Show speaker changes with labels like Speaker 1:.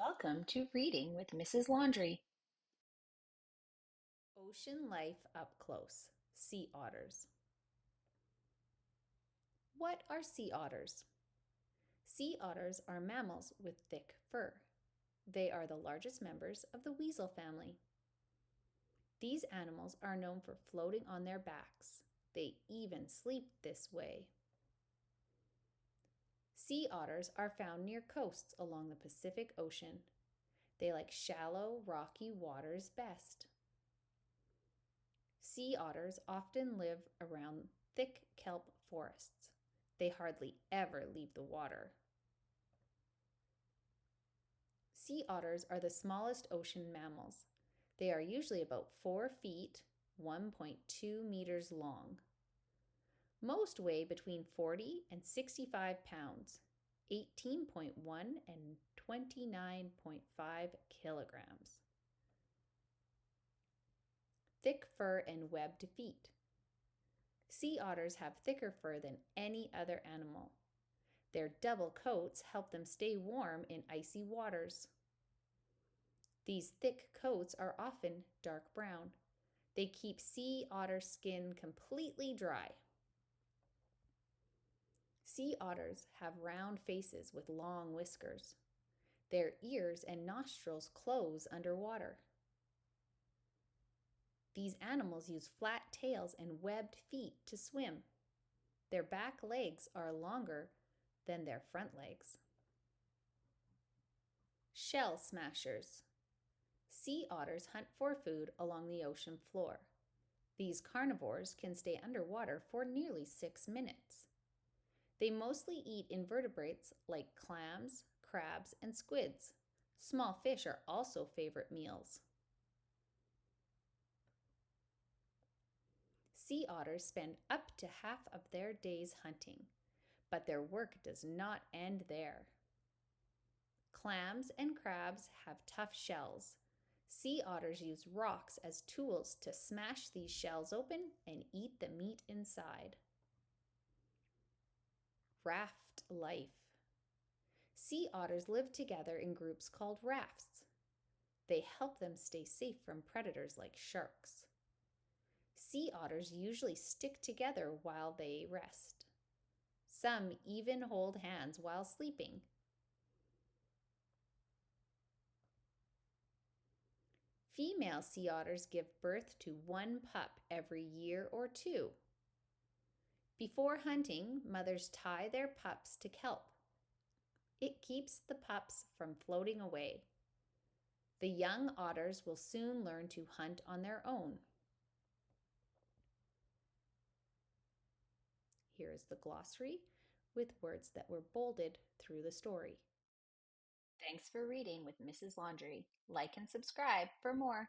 Speaker 1: Welcome to Reading with Mrs. Laundry.
Speaker 2: Ocean life up close. Sea otters. What are sea otters? Sea otters are mammals with thick fur. They are the largest members of the weasel family. These animals are known for floating on their backs. They even sleep this way. Sea otters are found near coasts along the Pacific Ocean. They like shallow, rocky waters best. Sea otters often live around thick kelp forests. They hardly ever leave the water. Sea otters are the smallest ocean mammals. They are usually about 4 feet, 1.2 meters long. Most weigh between 40 and 65 pounds, 18.1 and 29.5 kilograms. Thick fur and webbed feet. Sea otters have thicker fur than any other animal. Their double coats help them stay warm in icy waters. These thick coats are often dark brown. They keep sea otter skin completely dry. Sea otters have round faces with long whiskers. Their ears and nostrils close underwater. These animals use flat tails and webbed feet to swim. Their back legs are longer than their front legs. Shell smashers. Sea otters hunt for food along the ocean floor. These carnivores can stay underwater for nearly 6 minutes. They mostly eat invertebrates like clams, crabs, and squids. Small fish are also favorite meals. Sea otters spend up to half of their days hunting, but their work does not end there. Clams and crabs have tough shells. Sea otters use rocks as tools to smash these shells open and eat the meat inside. Raft life. Sea otters live together in groups called rafts. They help them stay safe from predators like sharks. Sea otters usually stick together while they rest. Some even hold hands while sleeping. Female sea otters give birth to one pup every year or two. Before hunting, mothers tie their pups to kelp. It keeps the pups from floating away. The young otters will soon learn to hunt on their own. Here is the glossary with words that were bolded through the story.
Speaker 1: Thanks for reading with Mrs. Laundry. Like and subscribe for more.